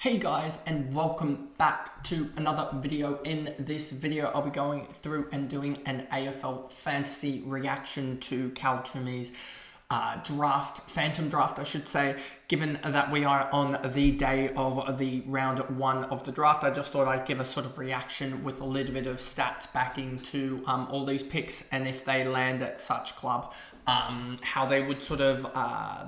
Hey guys, and welcome back to another video. In this video, I'll be going through and doing an AFL Fantasy reaction to Twomey's phantom draft, I should say. Given that we are on the day of the round one of the draft, I just thought I'd give a sort of reaction with a little bit of stats backing to all these picks, and if they land at such club, how they would sort of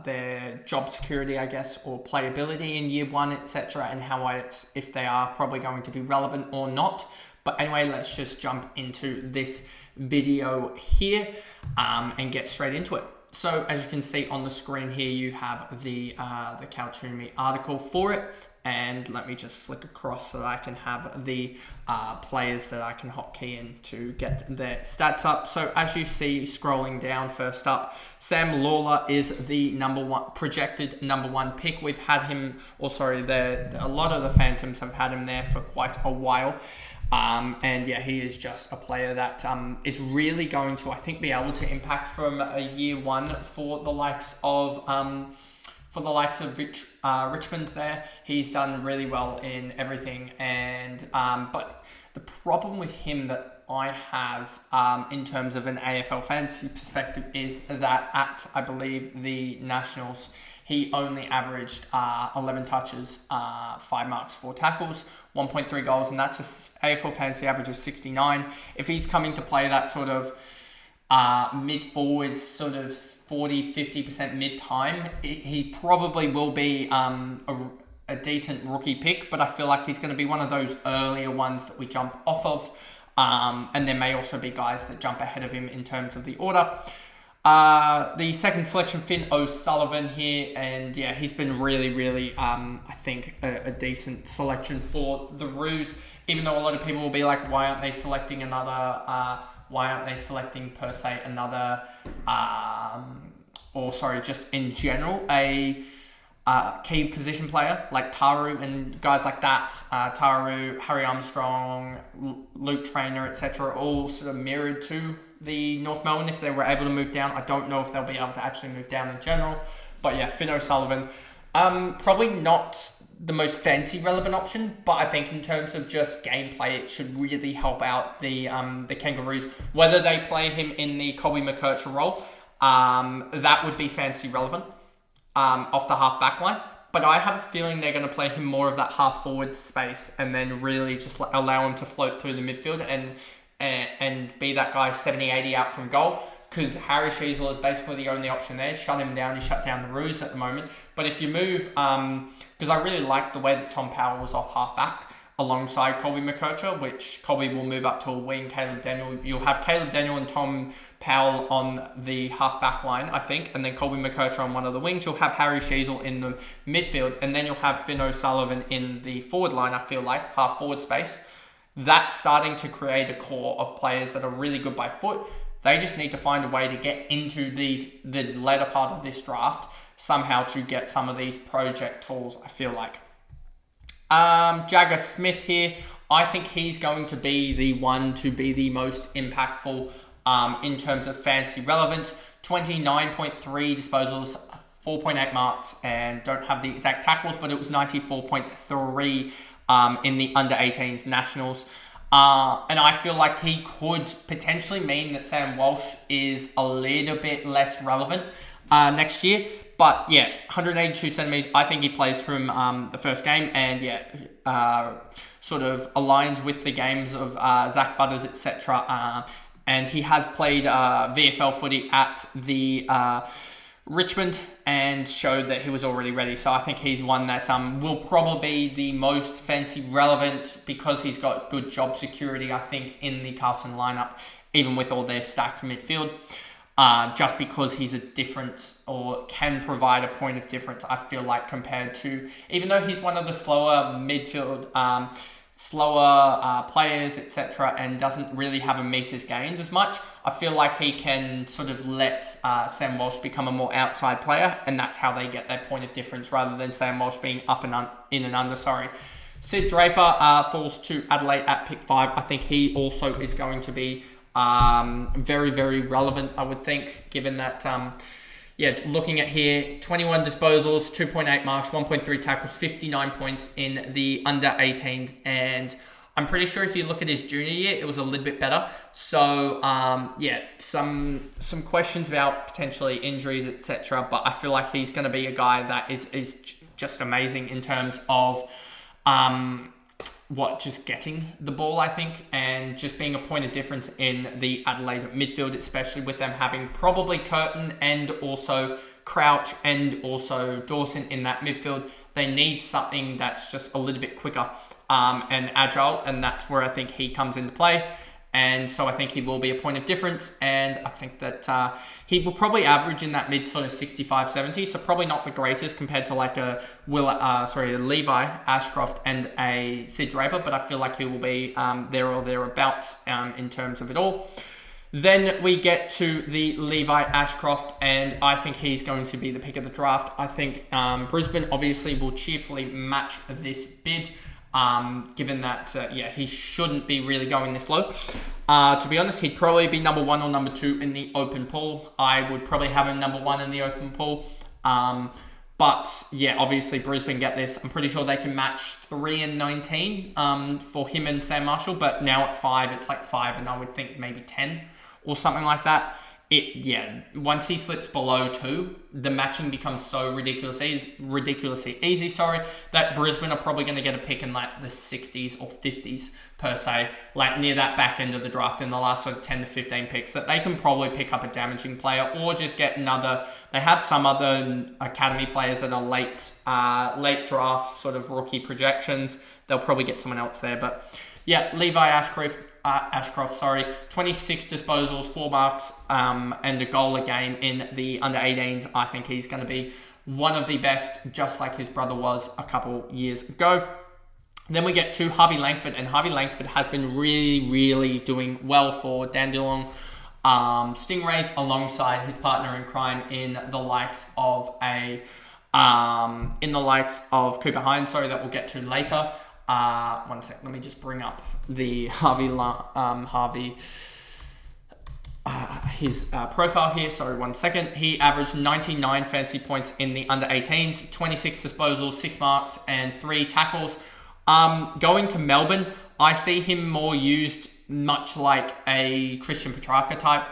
their job security, I guess, or playability in year one, etc., and how if they are probably going to be relevant or not. But anyway, let's just jump into this video here and get straight into it. So as you can see on the screen here, you have the Twomey article for it. And let me just flick across so that I can have the players that I can hotkey in to get their stats up. So as you see, scrolling down, first up, Sam Lawler is the projected number one pick. We've had him, a lot of the Phantoms have had him there for quite a while. And yeah, he is just a player that is really going to, I think, be able to impact from a year one for the likes of Richmond there. He's done really well in everything, and but the problem with him that I have in terms of an AFL fantasy perspective is that at, I believe, the Nationals, he only averaged 11 touches, 5 marks, 4 tackles, 1.3 goals, and that's an AFL fantasy average of 69. If he's coming to play that sort of mid-forwards, sort of 40-50% mid-time, he probably will be a decent rookie pick, but I feel like he's going to be one of those earlier ones that we jump off of, and there may also be guys that jump ahead of him in terms of the order. The second selection, Finn O'Sullivan here, and yeah, he's been really, I think, a decent selection for the Roos, even though a lot of people will be like, why aren't they selecting per se another, just in general, a key position player like Taru and guys like that. Taru, Harry Armstrong, Luke Traynor, etc., all sort of mirrored to the North Melbourne if they were able to move down. I don't know if they'll be able to actually move down in general, but yeah, Finn O'Sullivan, probably not the most fancy relevant option, but I think in terms of just gameplay, it should really help out the Kangaroos. Whether they play him in the Colby McKercher role, that would be fancy relevant off the half back line. But I have a feeling they're going to play him more of that half forward space and then really just allow him to float through the midfield and be that guy 70-80 out from goal. Because Harry Sheasel is basically the only option there. Shut him down. You shut down the Roos at the moment. But if you move, because I really like the way that Tom Powell was off half-back alongside Colby McKercher, which Colby will move up to a wing. Caleb Daniel, you'll have Caleb Daniel and Tom Powell on the half-back line, I think, and then Colby McKercher on one of the wings. You'll have Harry Sheasel in the midfield, and then you'll have Finn O'Sullivan in the forward line, I feel like, half-forward space. That's starting to create a core of players that are really good by foot. They just need to find a way to get into the later part of this draft somehow to get some of these project tools, I feel like. Jagger Smith here, I think he's going to be the one to be the most impactful in terms of fantasy relevance. 29.3 disposals, 4.8 marks, and don't have the exact tackles, but it was 94.3 in the under-18s Nationals. And I feel like he could potentially mean that Sam Walsh is a little bit less relevant next year. But yeah, 182 centimetres, I think he plays from the first game, and yeah, sort of aligns with the games of Zach Butters, etc. And he has played VFL footy at the Richmond and showed that he was already ready. So I think he's one that will probably be the most fancy relevant because he's got good job security, I think, in the Carlton lineup, even with all their stacked midfield. Just because he's a different, or can provide a point of difference, I feel like, compared to, even though he's one of the slower midfield, players, etc., and doesn't really have a meters gained as much, I feel like he can sort of let Sam Walsh become a more outside player, and that's how they get their point of difference rather than Sam Walsh being up and in and under. Sid Draper falls to Adelaide at pick 5. I think he also is going to be very relevant, I would think, given that yeah, looking at here, 21 disposals, 2.8 marks, 1.3 tackles, 59 points in the under 18s. And I'm pretty sure if you look at his junior year, it was a little bit better. So, yeah, some questions about potentially injuries, etc. But I feel like he's going to be a guy that is just amazing in terms of just getting the ball, I think, and just being a point of difference in the Adelaide midfield, especially with them having probably Curtin and also Crouch and also Dawson in that midfield. They need something that's just a little bit quicker and agile, and that's where I think he comes into play. And so I think he will be a point of difference, and I think that he will probably average in that mid sort of 65, 70, so probably not the greatest compared to like a Levi Ashcroft and a Sid Draper, but I feel like he will be there or thereabouts in terms of it all. Then we get to the Levi Ashcroft, and I think he's going to be the pick of the draft. I think Brisbane obviously will cheerfully match this bid. Given that, he shouldn't be really going this low. To be honest, he'd probably be number 1 or number 2 in the open pool. I would probably have him number 1 in the open pool. But yeah, obviously Brisbane get this. I'm pretty sure they can match 3 and 19 for him and Sam Marshall. But now at 5, it's like 5 and I would think maybe 10 or something like that. Once he slips below 2, the matching becomes so ridiculously easy, that Brisbane are probably going to get a pick in like the 60s or 50s per se, like near that back end of the draft in the last sort of 10 to 15 picks, that they can probably pick up a damaging player or just get another. They have some other academy players that are late draft sort of rookie projections. They'll probably get someone else there, but yeah, Levi Ashcroft, 26 disposals, 4 marks, and a goal a game in the under 18s. I think he's going to be one of the best, just like his brother was a couple years ago. Then we get to Harvey Langford, and Harvey Langford has been really, really doing well for Dandenong Stingrays alongside his partner in crime in the likes of Cooper Hines, that we'll get to later. One sec, let me just bring up the his profile here. Sorry, 1 second. He averaged 99 fantasy points in the under 18s, 26 disposals, 6 marks, and 3 tackles. Going to Melbourne, I see him more used much like a Christian Petrarca type,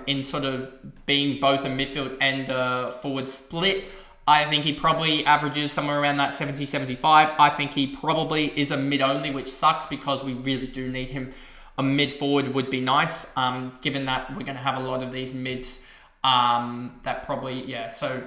in sort of being both a midfield and a forward split. I think he probably averages somewhere around that 70-75. I think he probably is a mid-only, which sucks because we really do need him. A mid-forward would be nice, given that we're going to have a lot of these mids. So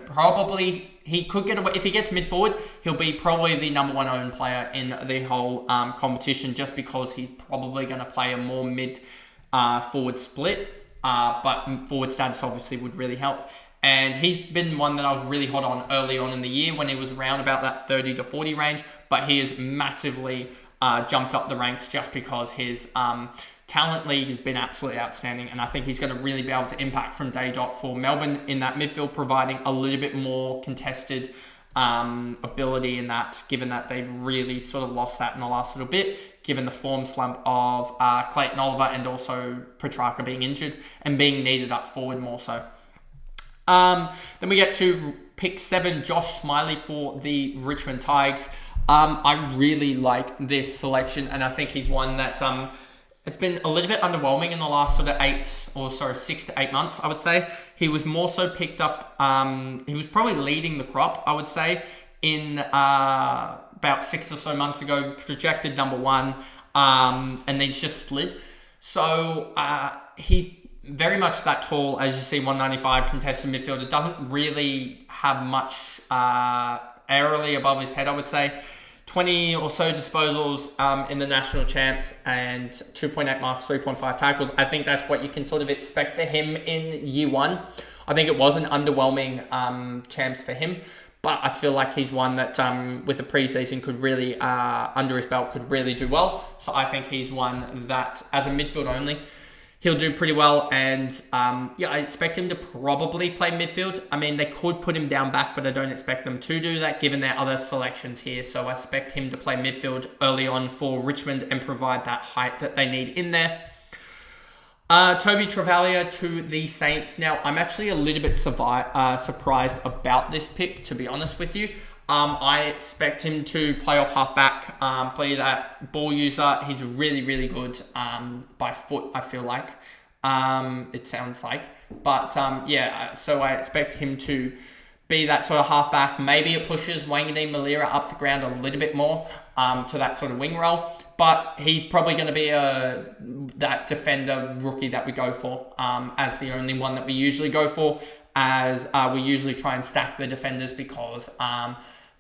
probably he could get away. If he gets mid-forward, he'll be probably the number 1 owned player in the whole competition, just because he's probably going to play a more mid-forward split. But forward status obviously would really help. And he's been one that I was really hot on early on in the year when he was around about that 30 to 40 range. But he has massively jumped up the ranks just because his talent league has been absolutely outstanding. And I think he's going to really be able to impact from day dot for Melbourne in that midfield, providing a little bit more contested ability in that, given that they've really sort of lost that in the last little bit, given the form slump of Clayton Oliver and also Petrarca being injured and being needed up forward more so. Then we get to pick 7, Josh Smiley for the Richmond Tigers. I really like this selection, and I think he's one that it's been a little bit underwhelming in the last sort of 6 to 8 months, I would say. He was more so picked up, he was probably leading the crop, I would say, in about 6 or so months ago, projected number 1, and he's just slid. So he very much that tall, as you see, 195 contested midfielder. Doesn't really have much aerially above his head, I would say. 20 or so disposals in the national champs and 2.8 marks, 3.5 tackles. I think that's what you can sort of expect for him in year 1. I think it was an underwhelming champs for him, but I feel like he's one that with the preseason could really, under his belt, could really do well. So I think he's one that, as a midfield only, he'll do pretty well, and I expect him to probably play midfield. I mean, they could put him down back, but I don't expect them to do that given their other selections here. So I expect him to play midfield early on for Richmond and provide that height that they need in there. Toby Travalia to the Saints. Now, I'm actually a little bit surprised about this pick, to be honest with you. I expect him to play off halfback, play that ball user. He's really, really good by foot, I feel like. It sounds like. But, so I expect him to be that sort of halfback. Maybe it pushes Wangadi Malira up the ground a little bit more to that sort of wing role. But he's probably going to be that defender rookie that we go for as the only one that we usually go for, as we usually try and stack the defenders because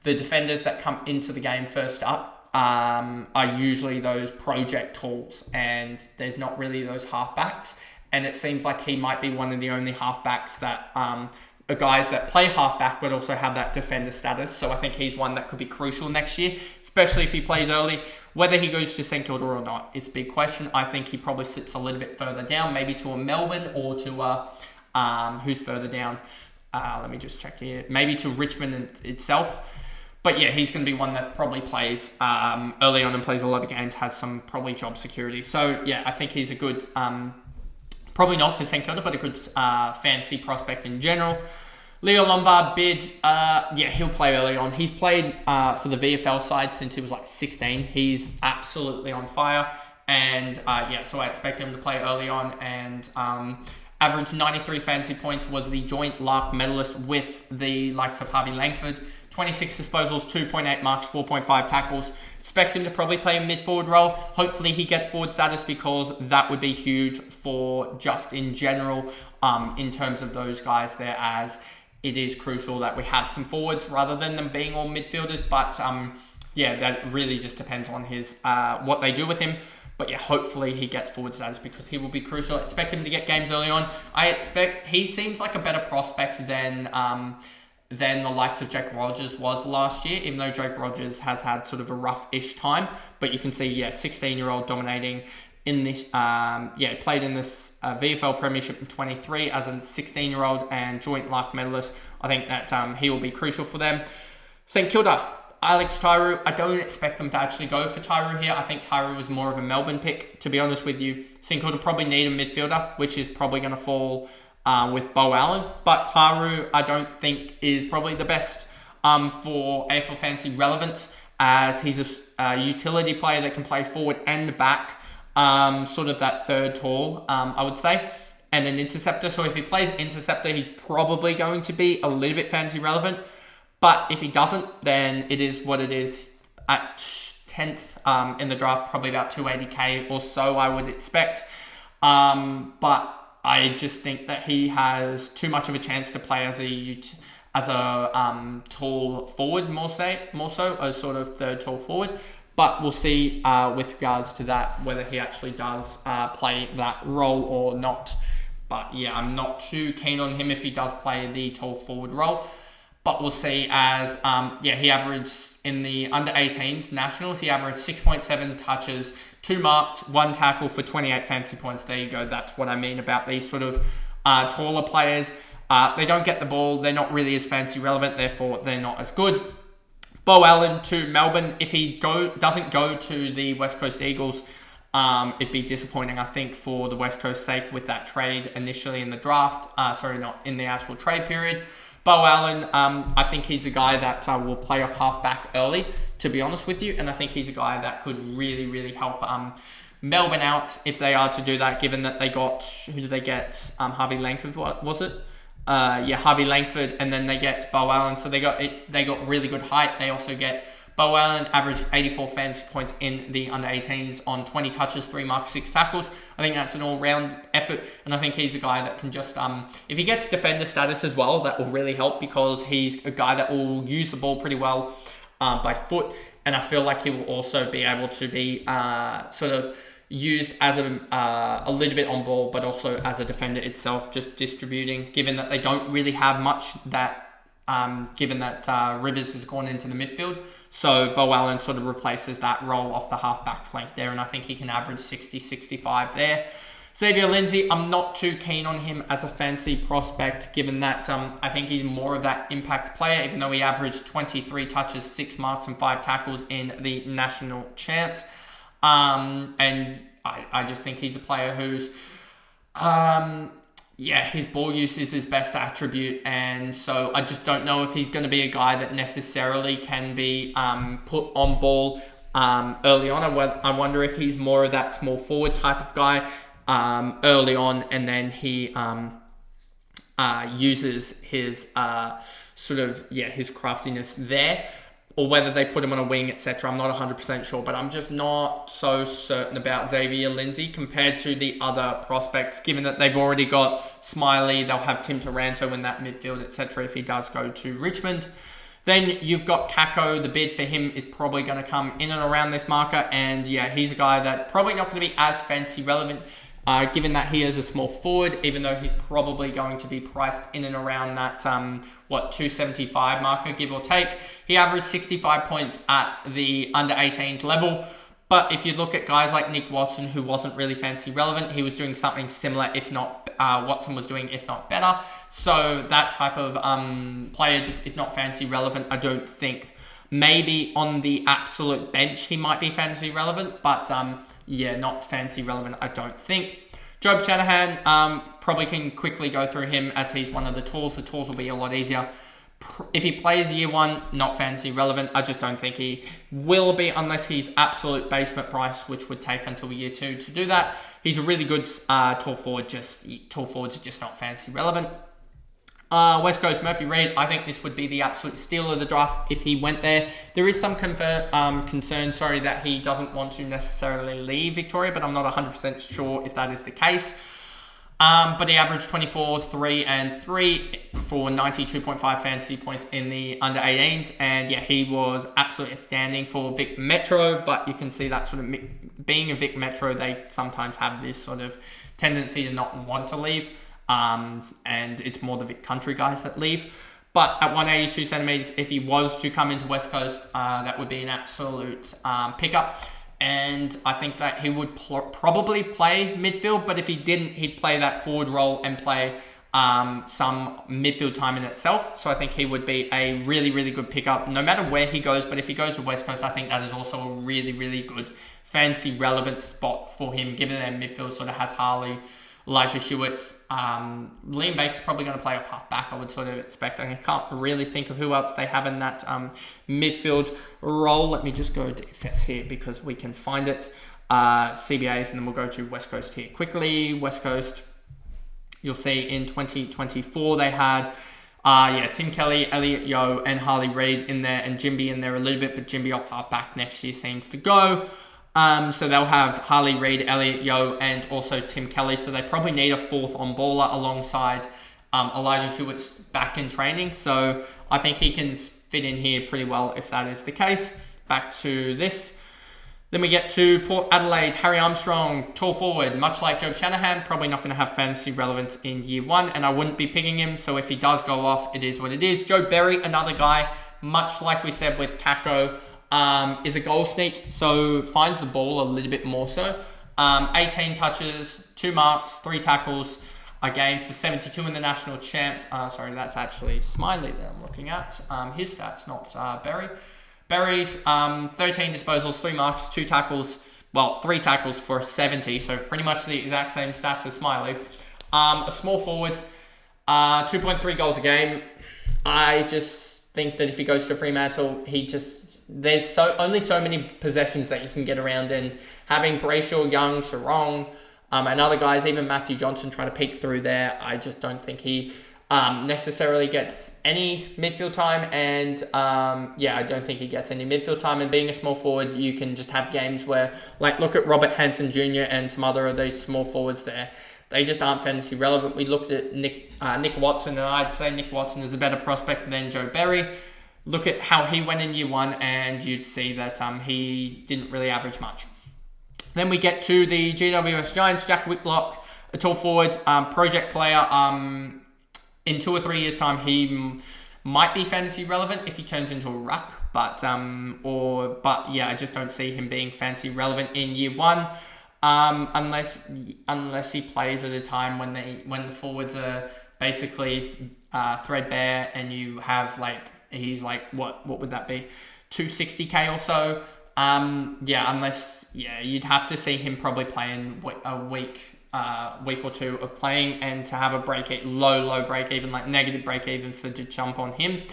the defenders that come into the game first up are usually those project tools, and there's not really those halfbacks. And it seems like he might be one of the only halfbacks that guys that play halfback but also have that defender status. So I think he's one that could be crucial next year, especially if he plays early. Whether he goes to St Kilda or not is a big question. I think he probably sits a little bit further down, maybe to a Melbourne or to who's further down. Let me just check here. Maybe to Richmond itself. But yeah, he's going to be one that probably plays early on and plays a lot of games, has some probably job security. So yeah, I think he's a good, probably not for St Kilda, but a good fantasy prospect in general. Leo Lombard bid, he'll play early on. He's played for the VFL side since he was like 16. He's absolutely on fire. And so I expect him to play early on and average 93 fantasy points, was the joint Lark medalist with the likes of Harvey Langford. 26 disposals, 2.8 marks, 4.5 tackles. Expect him to probably play a mid-forward role. Hopefully he gets forward status because that would be huge for just in general in terms of those guys there, as it is crucial that we have some forwards rather than them being all midfielders. But that really just depends on his what they do with him. But yeah, hopefully he gets forward status because he will be crucial. I expect him to get games early on. I expect he seems like a better prospect than the likes of Jake Rogers was last year, even though Jake Rogers has had sort of a rough-ish time. But you can see, 16-year-old dominating in this, played in this VFL Premiership in 23 as a 16-year-old and joint Lark medalist. I think that he will be crucial for them. St Kilda, Alex Tyru. I don't expect them to actually go for Tyru here. I think Tyru was more of a Melbourne pick, to be honest with you. St Kilda probably need a midfielder, which is probably going to fall with Bo Allen. But Tyru, I don't think, is probably the best for AFL Fantasy relevance, as he's a utility player that can play forward and back, sort of that third tall, I would say, and an interceptor. So if he plays interceptor, he's probably going to be a little bit fantasy relevant. But if he doesn't, then it is what it is. At 10th in the draft, probably about 280k or so, I would expect. But I just think that he has too much of a chance to play as a tall forward, more so, a sort of third tall forward. But we'll see with regards to that, whether he actually does play that role or not. But yeah, I'm not too keen on him if he does play the tall forward role. But we'll see, as he averaged in the under-18s nationals, he averaged 6.7 touches, 2 marked, 1 tackle for 28 fantasy points. There you go. That's what I mean about these sort of taller players. They don't get the ball. They're not really as fantasy relevant. Therefore, they're not as good. Bo Allen to Melbourne. If he doesn't go to the West Coast Eagles, it'd be disappointing, I think, for the West Coast sake with that trade initially in the draft. Not in the actual trade period. Bo Allen, I think he's a guy that will play off halfback early, to be honest with you. And I think he's a guy that could really, really help Melbourne out if they are to do that, given that they got, who did they get? Harvey Langford, what was it? Harvey Langford, and then they get Bo Allen. So they got really good height. They also get Bo Allen, averaged 84 fantasy points in the under-18s on 20 touches, 3 marks, 6 tackles. I think that's an all-round effort, and I think he's a guy that can just, if he gets defender status as well, that will really help, because he's a guy that will use the ball pretty well by foot, and I feel like he will also be able to be sort of used as a little bit on ball, but also as a defender itself, just distributing, given that they don't really have much that, given that Rivers has gone into the midfield. So Bo Allen sort of replaces that role off the half-back flank there, and I think he can average 60, 65 there. Xavier Lindsay, I'm not too keen on him as a fancy prospect, given that I think he's more of that impact player, even though he averaged 23 touches, 6 marks and 5 tackles in the national champs. And I just think he's a player who's Yeah, his ball use is his best attribute, and so I just don't know if he's going to be a guy that necessarily can be put on ball early on. I wonder if he's more of that small forward type of guy early on, and then he uses his his craftiness there, or whether they put him on a wing, etc. I'm not 100% sure, but I'm just not so certain about Xavier Lindsay compared to the other prospects, given that they've already got Smiley, they'll have Tim Taranto in that midfield, etc. if he does go to Richmond. Then you've got Kako. The bid for him is probably going to come in and around this marker, and yeah, he's a guy that probably not going to be as fancy relevant, given that he is a small forward, even though he's probably going to be priced in and around that 275 marker, give or take. He averaged 65 points at the under 18s level. But if you look at guys like Nick Watson, who wasn't really fancy relevant, he was doing something similar, if not Watson was doing, if not better. So that type of player just is not fancy relevant, I don't think. Maybe on the absolute bench, he might be fantasy relevant, but not fancy relevant, I don't think. Job Shanahan, probably can quickly go through him as he's one of the tools. The tools will be a lot easier. If he plays year one, not fantasy relevant. I just don't think he will be unless he's absolute basement price, which would take until year 2 to do that. He's a really good tall forward. Tall forwards are just not fantasy relevant. West Coast Murphy Reid, I think this would be the absolute steal of the draft if he went there. There is some concern, that he doesn't want to necessarily leave Victoria, but I'm not 100% sure if that is the case. But he averaged 24, 3, and 3 for 92.5 fantasy points in the under 18s. And yeah, he was absolutely outstanding for Vic Metro. But you can see that sort of being a Vic Metro, they sometimes have this sort of tendency to not want to leave. And it's more the Vic Country guys that leave. But at 182 centimeters, if he was to come into West Coast, that would be an absolute pickup. And I think that he would probably play midfield, but if he didn't, he'd play that forward role and play some midfield time in itself. So I think he would be a really, really good pickup, no matter where he goes. But if he goes to West Coast, I think that is also a really, really good fancy relevant spot for him, given that midfield sort of has Harley, Elijah Hewitt. Liam Baker's probably going to play off half-back, I would sort of expect. I can't really think of who else they have in that midfield role. Let me just go to DFS here because we can find it. CBAs, and then we'll go to West Coast here quickly. West Coast, you'll see in 2024 they had Tim Kelly, Elliot Yeo, and Harley Reid in there, and Jimby in there a little bit, but Jimby off half-back next year seems to go. So they'll have Harley Reid, Elliot Yeo, and also Tim Kelly. So they probably need a fourth on-baller alongside Elijah Hewitt's back in training. So I think he can fit in here pretty well if that is the case. Back to this. Then we get to Port Adelaide. Harry Armstrong, tall forward, much like Joe Shanahan, probably not going to have fantasy relevance in year 1, and I wouldn't be picking him. So if he does go off, it is what it is. Joe Berry, another guy, much like we said with Kako, is a goal sneak, so finds the ball a little bit more so. 18 touches, 2 marks, 3 tackles a game for 72 in the national champs. That's actually Smiley that I'm looking at. His stats, not Berry. Berry's 13 disposals, 3 marks, 2 tackles. 3 tackles for 70, so pretty much the exact same stats as Smiley. A small forward, 2.3 goals a game. I just think that if he goes to Fremantle, there's only so many possessions that you can get around, and having Brayshaw, Young, Sarong, and other guys, even Matthew Johnson trying to peek through there, I just don't think he necessarily gets any midfield time, and I don't think he gets any midfield time. And being a small forward, you can just have games where, look at Robert Hansen Jr. and some other of these small forwards there. They just aren't fantasy relevant. We looked at Nick Watson, and I'd say Nick Watson is a better prospect than Joe Berry. Look at how he went in year 1, and you'd see that he didn't really average much. Then we get to the GWS Giants. Jack Whitlock, a tall forward, project player. In 2 or 3 years' time, he might be fantasy relevant if he turns into a ruck, but I just don't see him being fantasy relevant in year 1. Unless he plays at a time when the forwards are basically threadbare, and you have he's what would that be, 260k or so. You'd have to see him probably playing a week week or two of playing, and to have a low break even, like negative break even to jump on him.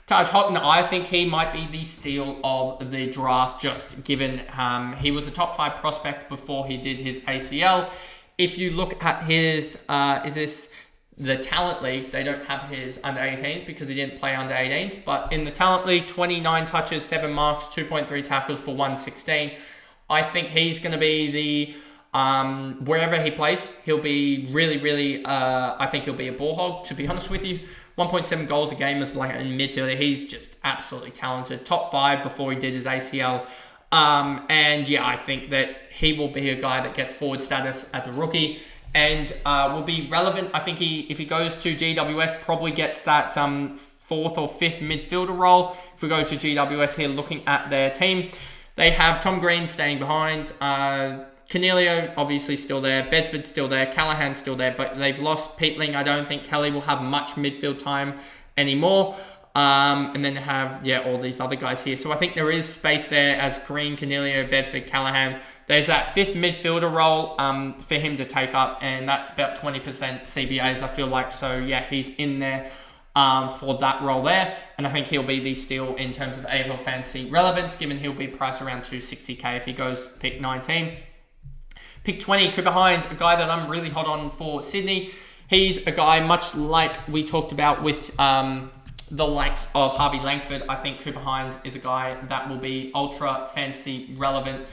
Taj Houghton, I think he might be the steal of the draft, just given he was a top 5 prospect before he did his ACL. If you look at his, the Talent League, they don't have his under 18s because he didn't play under 18s. But in the Talent League, 29 touches, 7 marks, 2.3 tackles for 116. I think he's going to be the, wherever he plays, he'll be really, I think he'll be a ball hog, to be honest with you. 1.7 goals a game as like a midfielder. He's just absolutely talented. Top 5 before he did his ACL. And yeah, I think that he will be a guy that gets forward status as a rookie and will be relevant. I think if he goes to GWS, probably gets that 4th or 5th midfielder role. If we go to GWS here, looking at their team, they have Tom Green staying behind. Cornelio, obviously still there. Bedford still there. Callahan still there. But they've lost Peatling. I don't think Kelly will have much midfield time anymore. And then have, all these other guys here. So I think there is space there as Green, Cornelio, Bedford, Callahan. There's that 5th midfielder role for him to take up. And that's about 20% CBAs, I feel like. So, he's in there for that role there. And I think he'll be the steal in terms of AFL Fantasy relevance, given he'll be priced around 260k if he goes pick 19. Pick 20, Cooper Hines, a guy that I'm really hot on for Sydney. He's a guy much like we talked about with the likes of Harvey Langford. I think Cooper Hines is a guy that will be ultra fantasy relevant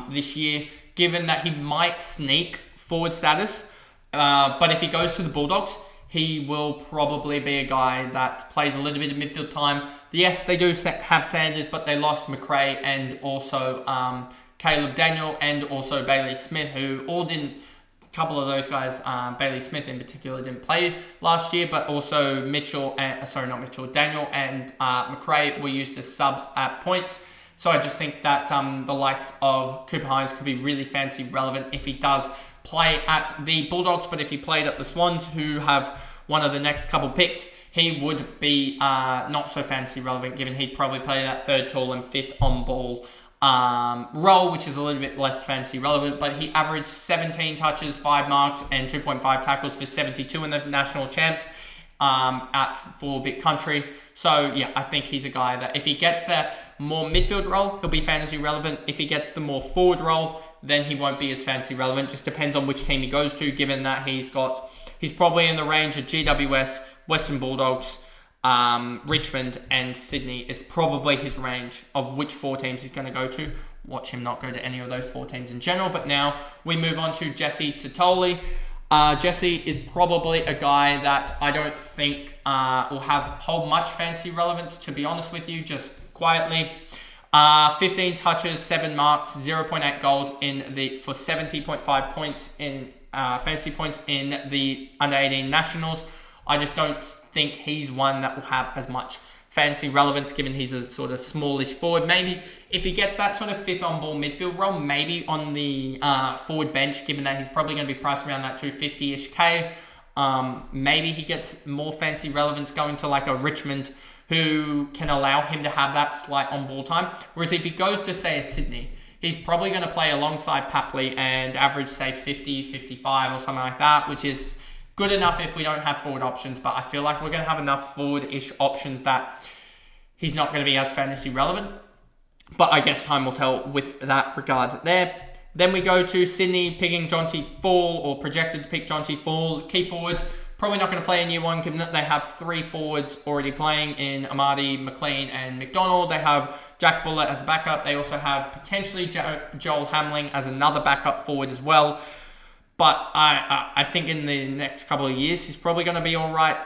this year, given that he might sneak forward status. But if he goes to the Bulldogs, he will probably be a guy that plays a little bit of midfield time. Yes, they do have Sanders, but they lost McRae and also Caleb Daniel and also Bailey Smith, who all didn't, a couple of those guys, Bailey Smith in particular, didn't play last year, but also Daniel and McRae were used as subs at points. So I just think that the likes of Cooper Hines could be really fancy relevant if he does play at the Bulldogs, but if he played at the Swans, who have one of the next couple picks, he would be not so fantasy relevant, given he'd probably play that 3rd tall and 5th on ball role, which is a little bit less fantasy relevant, but he averaged 17 touches, 5 marks, and 2.5 tackles for 72 in the national champs for Vic Country. So I think he's a guy that if he gets the more midfield role, he'll be fantasy relevant. If he gets the more forward role, then he won't be as fantasy relevant. Just depends on which team he goes to, given that he's probably in the range of GWS, Western Bulldogs, Richmond and Sydney. It's probably his range of which 4 teams he's going to go to. Watch him not go to any of those 4 teams in general. But now we move on to Jesse Totoli. Jesse is probably a guy that I don't think will hold much fantasy relevance, to be honest with you, just quietly. 15 touches, 7 marks, 0.8 goals for 70.5 points in fantasy points in the under 18 nationals. I just don't think he's one that will have as much fantasy relevance, given he's a sort of smallish forward. Maybe if he gets that sort of 5th on ball midfield role, maybe on the forward bench, given that he's probably going to be priced around that 250-ish K. Maybe he gets more fantasy relevance going to like a Richmond, who can allow him to have that slight on ball time. Whereas if he goes to, say, a Sydney, he's probably going to play alongside Papley and average, say, 50, 55 or something like that, which is good enough if we don't have forward options. But I feel like we're going to have enough forward-ish options that he's not going to be as fantasy relevant. But I guess time will tell with that regards there. Then we go to Sydney picking Jonty Fall, or projected to pick Jonty Fall. Key forwards, probably not going to play a new one, given that they have 3 forwards already playing in Amadi, McLean and McDonald. They have Jack Bullett as a backup. They also have potentially Joel Hamling as another backup forward as well. But I think in the next couple of years, he's probably going to be all right,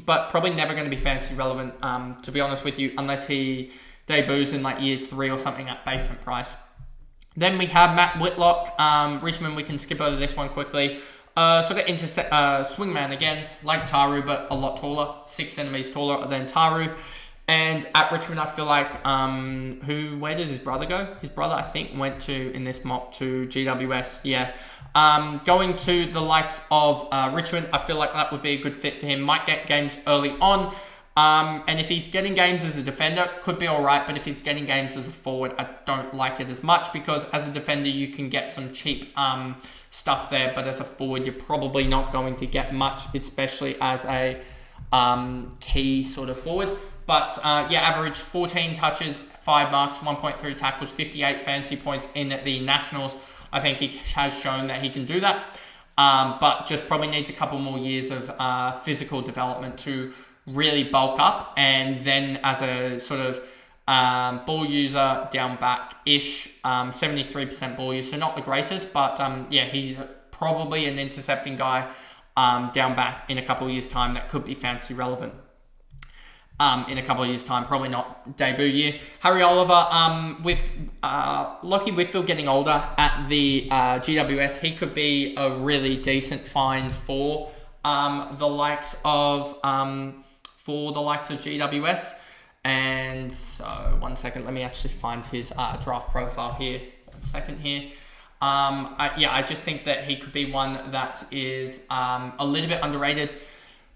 but probably never going to be fantasy relevant, to be honest with you, unless he debuts in like year 3 or something at basement price. Then we have Matt Whitlock. Richmond, we can skip over this one quickly. Sort of swingman again, like Taru, but a lot taller, 6 centimeters taller than Taru. And at Richmond, I feel like, where does his brother go? His brother, I think, went to, in this mock, to GWS, yeah. Going to the likes of Richmond, I feel like that would be a good fit for him. Might get games early on. And if he's getting games as a defender, could be all right. But if he's getting games as a forward, I don't like it as much, because as a defender, you can get some cheap stuff there. But as a forward, you're probably not going to get much, especially as a key sort of forward. But averaged 14 touches, 5 marks, 1.3 tackles, 58 fantasy points in the Nationals. I think he has shown that he can do that. But just probably needs a couple more years of physical development to really bulk up, and then as a sort of ball user, down back-ish, 73% ball use, so not the greatest, but he's probably an intercepting guy down back in a couple of years' time that could be fantasy relevant. In a couple of years' time, probably not debut year. Harry Oliver, with Lockie Whitfield getting older at the GWS, he could be a really decent find for the likes of GWS. And so, 1 second, let me actually find his draft profile here. 1 second here. I just think that he could be one that is a little bit underrated.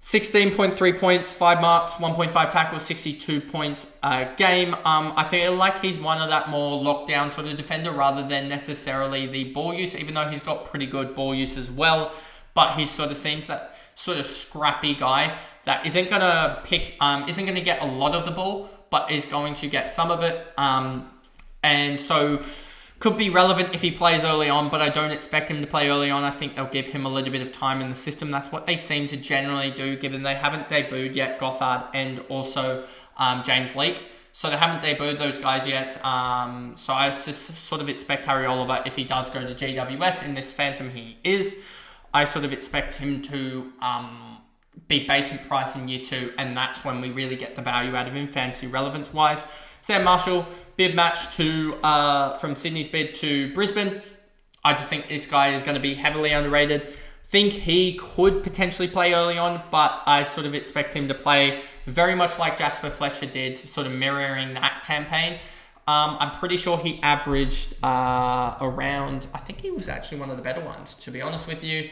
16.3 points, 5 marks, 1.5 tackles, 62 points a game. I feel like he's one of that more lockdown sort of defender rather than necessarily the ball use, even though he's got pretty good ball use as well. But he sort of seems that sort of scrappy guy that isn't going to get a lot of the ball, but is going to get some of it. And so could be relevant if he plays early on, but I don't expect him to play early on. I think they'll give him a little bit of time in the system. That's what they seem to generally do, given they haven't debuted yet, Gothard and also James Leake. So they haven't debuted those guys yet. So I sort of expect Harry Oliver, if he does go to GWS in this Phantom he is, I sort of expect him to be basement price in year 2, and that's when we really get the value out of him, fantasy relevance wise. Sam Marshall, bid match to from Sydney's bid to Brisbane. I just think this guy is going to be heavily underrated. Think he could potentially play early on, but I sort of expect him to play very much like Jasper Fletcher did, sort of mirroring that campaign. I'm pretty sure he averaged around, I think he was actually one of the better ones, to be honest with you.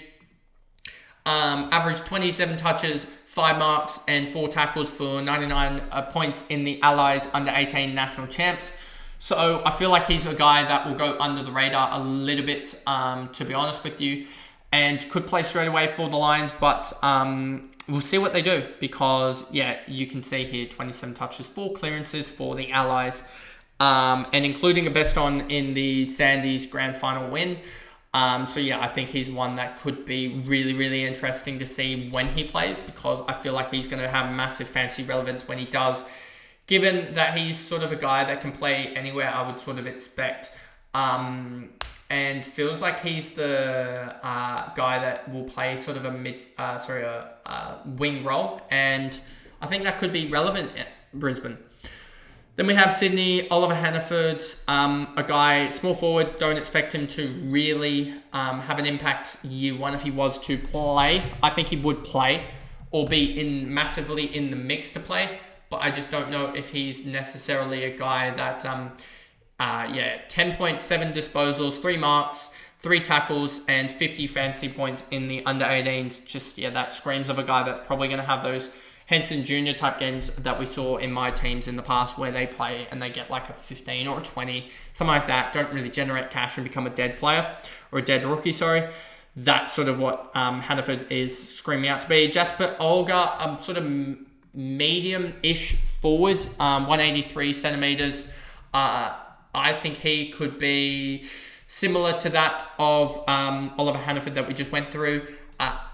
Averaged 27 touches, 5 marks, and 4 tackles for 99 points in the Allies under-18 national champs. So I feel like he's a guy that will go under the radar a little bit, to be honest with you, and could play straight away for the Lions, but we'll see what they do, because, you can see here 27 touches, 4 clearances for the Allies, and including a best on in the Sandys grand final win. I think he's one that could be really, really interesting to see when he plays, because I feel like he's going to have massive fantasy relevance when he does. Given that he's sort of a guy that can play anywhere, I would sort of expect, and feels like he's the guy that will play sort of a wing role, and I think that could be relevant at Brisbane. Then we have Sydney, Oliver Hannaford, a guy, small forward, don't expect him to really have an impact year 1 if he was to play. I think he would play or be massively in the mix to play, but I just don't know if he's necessarily a guy that, 10.7 disposals, 3 marks, 3 tackles, and 50 fantasy points in the under-18s. Just, that screams of a guy that's probably going to have those Henson Jr. type games that we saw in my teams in the past, where they play and they get like a 15 or a 20, something like that, don't really generate cash and become a dead player, or a dead rookie, sorry. That's sort of what Hannaford is screaming out to be. Jasper Olga, sort of medium-ish forward, 183 centimeters. I think he could be similar to that of Oliver Hannaford that we just went through.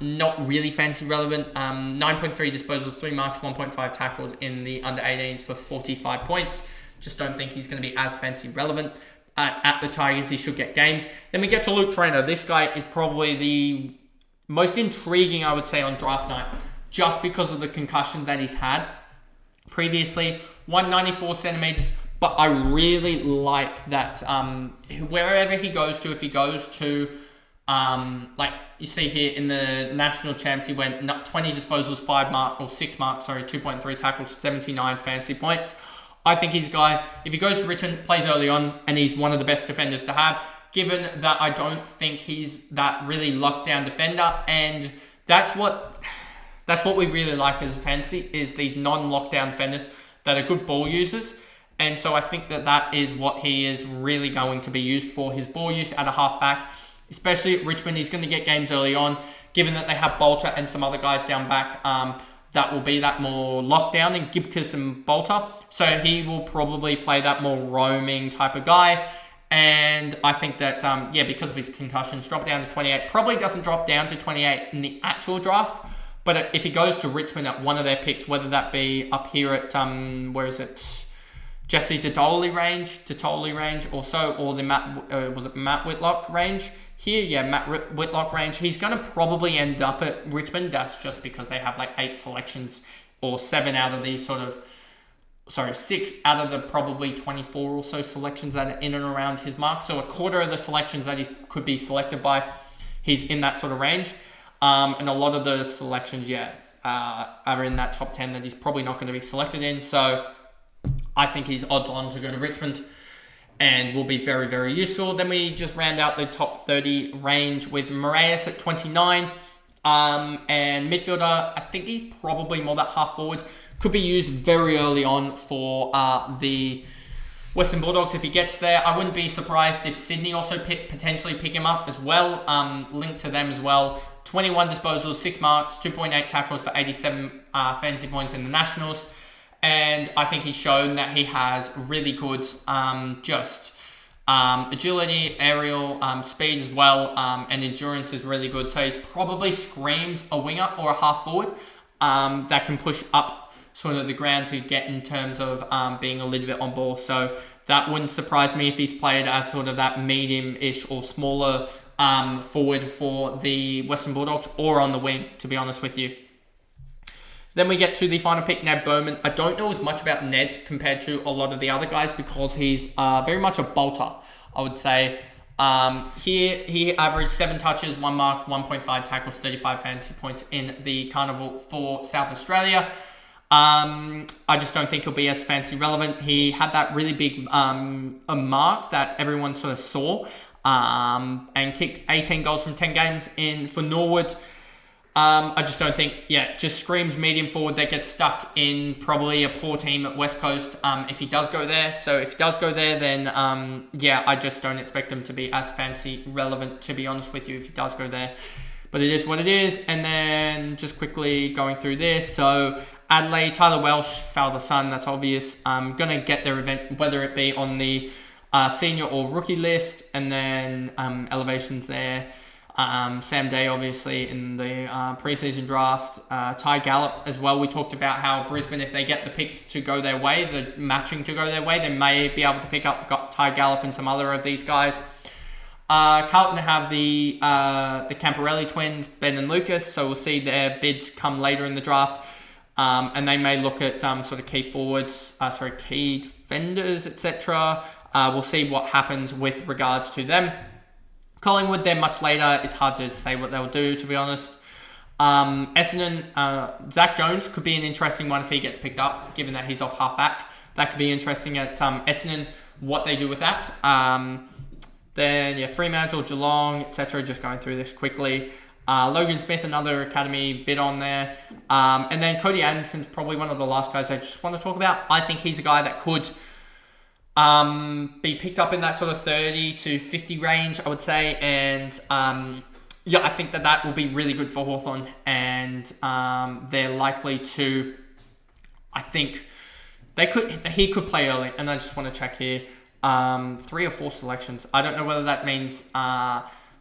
Not really fantasy relevant. 9.3 disposals, 3 marks, 1.5 tackles in the under-18s for 45 points. Just don't think he's going to be as fantasy relevant. At the Tigers, he should get games. Then we get to Luke Trainer. This guy is probably the most intriguing, I would say, on draft night, just because of the concussion that he's had previously. 194 centimeters, but I really like that wherever he goes to, if he goes to like you see here in the national champs, he went 20 disposals, 6 marks, 2.3 tackles, 79 fantasy points. I think he's a guy, if he goes to Richmond, plays early on, and he's one of the best defenders to have, given that I don't think he's that really lockdown defender, and that's That's what we really like as a fantasy, is these non-lockdown defenders that are good ball users. And so I think that is what he is really going to be used for, his ball use at a halfback. Especially at Richmond, he's going to get games early on, given that they have Bolter and some other guys down back. That will be that more lockdown in Gibcus and Bolter. So he will probably play that more roaming type of guy. And I think that, because of his concussions, drop down to 28. Probably doesn't drop down to 28 in the actual draft. But if he goes to Richmond at one of their picks, whether that be up here at, Jesse Totoli range or so, or the Matt Whitlock range here? Yeah, Matt Whitlock range. He's going to probably end up at Richmond. That's just because they have like 8 selections or 7 out of the 6 out of the probably 24 or so selections that are in and around his mark. So a quarter of the selections that he could be selected by, he's in that sort of range. And a lot of the selections, are in that top 10 that he's probably not going to be selected in. So I think he's odds on to go to Richmond and will be very, very useful. Then we just round out the top 30 range with Moraes at 29. And midfielder, I think he's probably more that half forward. Could be used very early on for the Western Bulldogs if he gets there. I wouldn't be surprised if Sydney also potentially pick him up as well. Linked to them as well. 21 disposals, 6 marks, 2.8 tackles for 87 fantasy points in the Nationals. And I think he's shown that he has really good agility, aerial speed as well, and endurance is really good. So he probably screams a winger or a half forward that can push up sort of the ground to get in terms of being a little bit on ball. So that wouldn't surprise me if he's played as sort of that medium-ish or smaller forward for the Western Bulldogs or on the wing, to be honest with you. Then we get to the final pick, Ned Bowman. I don't know as much about Ned compared to a lot of the other guys because he's very much a bolter, I would say. Here, he averaged 7 touches, 1 mark, 1.5 tackles, 35 fantasy points in the Carnival for South Australia. I just don't think he'll be as fancy relevant. He had that really big a mark that everyone sort of saw and kicked 18 goals from 10 games in for Norwood. I just don't think, just screams medium forward that gets stuck in probably a poor team at West Coast if he does go there. So if he does go there, then I just don't expect him to be as fancy relevant, to be honest with you, if he does go there. But it is what it is. And then just quickly going through this. So Adelaide, Tyler Welsh, father son, that's obvious. Going to get their event, whether it be on the senior or rookie list. And then elevations there. Sam Day, obviously, in the preseason draft. Ty Gallop as well. We talked about how Brisbane, if they get the picks to go their way, the matching to go their way, they may be able to pick up Ty Gallop and some other of these guys. Carlton have the Camporelli twins, Ben and Lucas, so we'll see their bids come later in the draft. And they may look at sort of key forwards, key defenders, etc. We'll see what happens with regards to them. Collingwood, they're much later. It's hard to say what they'll do, to be honest. Essendon, Zach Jones could be an interesting one if he gets picked up, given that he's off halfback. That could be interesting at Essendon, what they do with that. Then, Fremantle, Geelong, etc. Just going through this quickly. Logan Smith, another academy bid on there. And then Cody Anderson's probably one of the last guys I just want to talk about. I think he's a guy that could be picked up in that sort of 30 to 50 range, I would say. And I think that will be really good for Hawthorn. And they're likely to, I think, he could play early. And I just want to check here. 3 or 4 selections. I don't know whether that means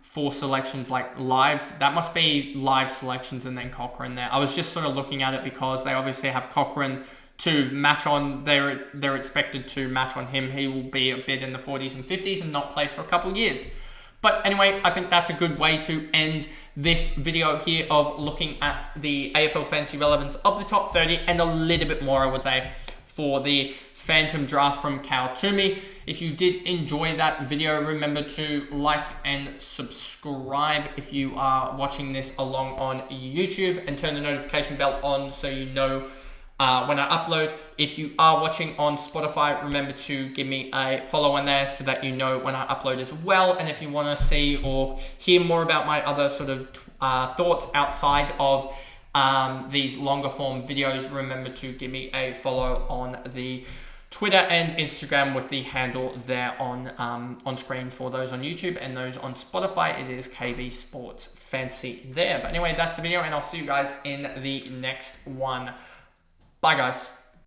4 selections like live. That must be live selections and then Cochrane there. I was just sort of looking at it because they obviously have Cochrane to match on. They're expected to match on him. He will be a bit in the 40s and 50s and not play for a couple of years. But anyway, I think that's a good way to end this video here of looking at the AFL Fantasy relevance of the top 30 and a little bit more, I would say, for the Phantom draft from Cal Twomey. If you did enjoy that video, remember to like and subscribe if you are watching this along on YouTube, and turn the notification bell on so you know when I upload. If you are watching on Spotify, remember to give me a follow on there so that you know when I upload as well. And if you want to see or hear more about my other sort of thoughts outside of these longer form videos, remember to give me a follow on the Twitter and Instagram with the handle there on screen for those on YouTube, and those on Spotify, it is KB Sports Fantasy there. But anyway, that's the video, and I'll see you guys in the next one. Bye, guys.